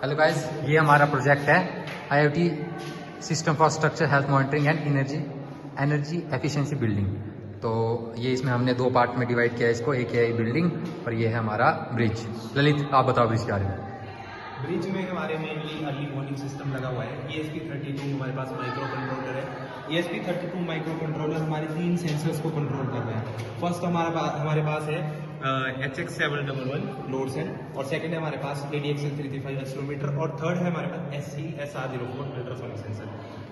Hello guys, ये हमारा project है IoT system for structure health monitoring and energy efficiency building. तो ये इसमें हमने दो पार्ट में डिवाइड किया है इसको, एक है बिल्डिंग और ये है हमारा ब्रिज। ललित, आप बताओ ब्रिज के बारे में। ब्रिज में हमारे मेनली अर्ली वार्निंग सिस्टम लगा हुआ है। ESP32 हमारे पास माइक्रो कंट्रोलर है। ESP32 माइक्रो कंट्रोलर हमारे 3 सेंसर्स को कंट्रोल कर रहे हैं। फर्स्ट हमारे पास है HX711 लोड सेल, और सेकंड है हमारे पास ADXL335 एक्सीलरोमीटर, और थर्ड है हमारे पास SCSR04 अल्ट्रासोनिक सेंसर।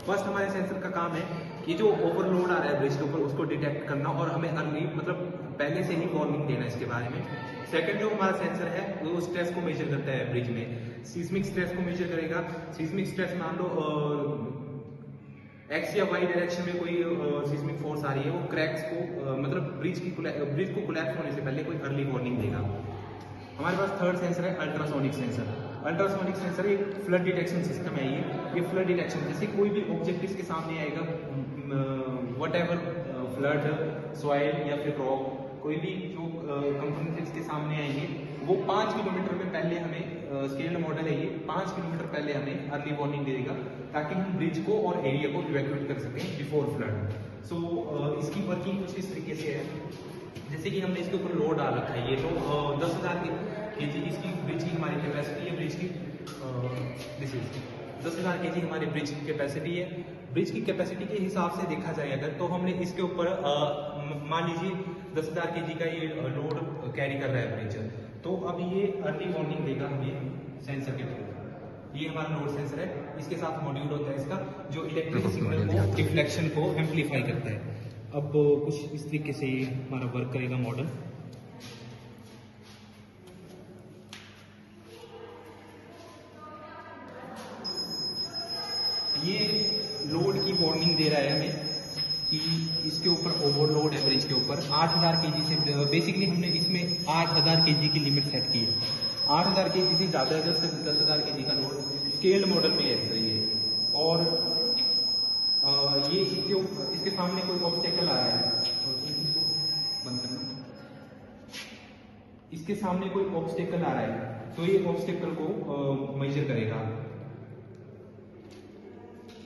फर्स्ट हमारे सेंसर का काम है कि जो ओवरलोड आ रहा है ब्रिज के ऊपर उसको डिटेक्ट करना और हमें अर्ली मतलब पहले से ही वार्निंग देना इसके बारे में। सेकंड जो हमारा सेंसर है वो स्ट्रेस को मेजर करता है ब्रिज में, सीस्मिक स्ट्रेस को मेजर करेगा। सीस्मिक स्ट्रेस मान लो एक्स या वाई डायरेक्शन में कोई सीस्मिक फोर्स आ रही है, वो क्रैक्स को मतलब ब्रिज को कोलैप्स होने से पहले कोई अर्ली वार्निंग देगा। हमारे पास थर्ड सेंसर है अल्ट्रासोनिक सेंसर। अल्ट्रासोनिक सेंसर एक फ्लड डिटेक्शन सिस्टम है। ये फ्लड डिटेक्शन, जैसे कोई भी ऑब्जेक्ट इसके सामने आएगा, व्हाटएवर फ्लड, सॉइल या फिर रॉक, कोई भी जो कंपोनेंट इसके सामने आएंगे वो 5 किलोमीटर में पहले हमें, स्केल्ड मॉडल है ये, 5 किलोमीटर पहले हमें अर्ली वार्निंग दे देगा ताकि हम ब्रिज को और एरिया को इवैक्यूएट कर सकें बिफोर फ्लड। सो इसकी वर्किंग कुछ इस तरीके से है, जैसे कि हमने इसके ऊपर लोड डाल रखा है। ये तो 10,000 kg इसकी ब्रिज की हमारी कैपेसिटी है। ब्रिज की दिस इज 10,000 kg हमारी ब्रिज की कैपेसिटी है। ब्रिज की कैपेसिटी के हिसाब से देखा जाए अगर, तो हमने इसके ऊपर मान लीजिए 10,000 kg का ये लोड कैरी कर रहा है ब्रिज, तो अब ये अर्ली वार्निंग देगा हमें सेंसर के थ्रू। ये हमारा लोड सेंसर है, इसके साथ मॉड्यूल होता है इसका जो इलेक्ट्रिक सिग्नल को, डिफ्लेक्शन को एम्पलीफाई करता है। अब कुछ इस तरीके से हमारा वर्क करेगा मॉडल। ये लोड की वार्निंग दे रहा है हमें कि इसके ऊपर ओवरलोड है ब्रिज के ऊपर 8,000 kg से। बेसिकली हमने इसमें 8,000 kg की लिमिट सेट की है। 8,000 kg से ज़्यादा है, 10,000 kg का लोड स्केल्ड मॉडल में ऐसा ही है। और ये इसके सामने कोई ऑब्स्टेकल आ रहा है, बंद करना। इसके सामने कोई ऑब्स्टेकल आ रहा है तो ये ऑब्स्टेकल को मेजर करेगा।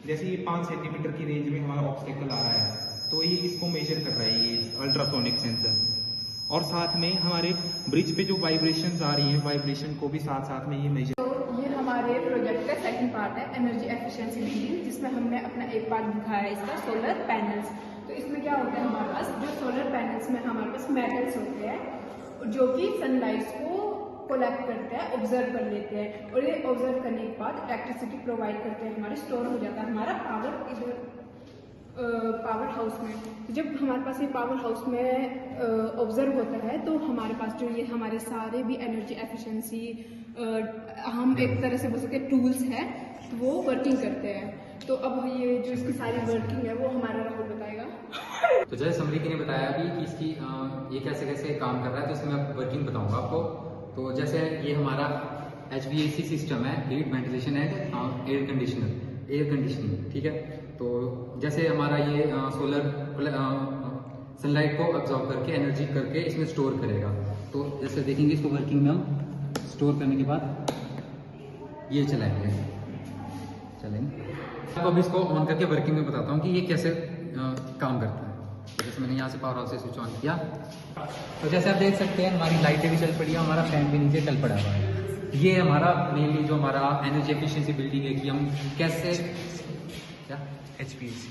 जैसे ये 5 सेंटीमीटर की रेंज में हमारा ऑब्स्टेकल आ रहा है तो ये इसको मेजर कर रहा है ये अल्ट्रासोनिक सेंसर। और साथ में हमारे ब्रिज पे जो वाइब्रेशंस आ रही हैं, वाइब्रेशन को भी साथ साथ में ये मेजर। तो ये हमारे प्रोजेक्ट का सेकंड पार्ट है एनर्जी एफिशिएंसी बिल्डिंग, जिसमें हमने अपना एक पार्ट दिखाया है इसका सोलर पैनल्स। तो इसमें क्या होता है, हमारे पास जो सोलर पैनल्स में हमारे पास मेटल्स होते हैं जो कि सनलाइट को कोलैप्ट करते हैं, ऑब्जर्व कर लेते हैं, और ये ऑब्जर्व करने के बाद इलेक्ट्रिसिटी प्रोवाइड करते हैं, हमारे स्टोर हो जाता है हमारा पावर इधर पावर हाउस में। तो जब हमारे पास ये पावर हाउस में ऑब्जर्व होता है तो हमारे पास जो ये हमारे सारे भी एनर्जी एफिशिएंसी हम एक तरह से बोल सकते हैं टूल्स हैं, तो वो वर्किंग करते हैं। तो अब ये जो इसकी सारी वर्किंग है वो हमारा राहुल बताएगा। तो जैसे समरीकी ने बताया अभी कि इसकी ये कैसे कैसे काम कर रहा है, तो इसमें मैं वर्किंग बताऊंगा आपको। तो जैसे ये हमारा HVAC सिस्टम है, heat ventilation and air conditioning, ठीक है। तो जैसे हमारा ये सोलर सनलाइट को अब्जॉर्ब करके एनर्जी करके इसमें स्टोर करेगा। तो जैसे देखेंगे इसको वर्किंग में, हम स्टोर करने के बाद ये चलाएंगे। अब इसको ऑन करके वर्किंग में बताता हूँ कि ये कैसे काम करता है। तो जैसे मैंने यहाँ से पावर हाउस से स्विच ऑन किया, तो जैसे आप देख सकते हैं हमारी लाइटें भी चल पड़ी है, हमारा फैन भी नीचे चल पड़ा हुआ है। ये हमारा मेनली जो हमारा एनर्जी एफिशिएंसी बिल्डिंग है कि हम कैसे क्या HVAC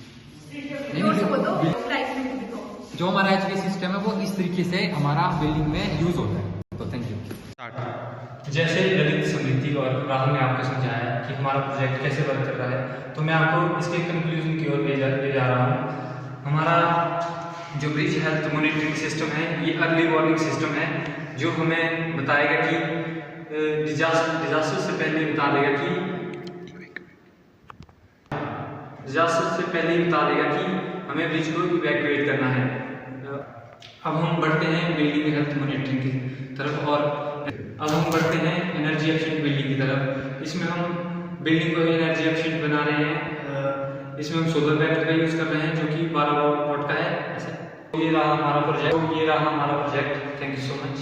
जो हमारा HVAC सिस्टम है वो इस तरीके से हमारा बिल्डिंग में यूज होता है। तो थैंक यू। जैसे ललित, समृद्धि और राहुल ने आपको समझाया कि हमारा प्रोजेक्ट कैसे वर्क कर रहा है, तो मैं आपको इसके कंक्लूजन की ओर ले जा रहा हूँ। हमारा जो ब्रिज हेल्थ मॉनिटरिंग सिस्टम है ये अर्ली वार्निंग सिस्टम है, जो हमें बताएगा कि डिजास्टर से पहले ही बता देगा कि हमें ब्रिज को इवैक्यूएट करना है। अब हम बढ़ते हैं बिल्डिंग हेल्थ मॉनिटरिंग की तरफ, और अब हम बढ़ते हैं एनर्जी एफिशिएंट बिल्डिंग की तरफ। इसमें हम बिल्डिंग को एनर्जी एफिशिएंट बना रहे हैं। इसमें हम सोलर पैनल का यूज कर रहे हैं जो कि 12 वाट का है। ये रहा हमारा project. Thank you so much.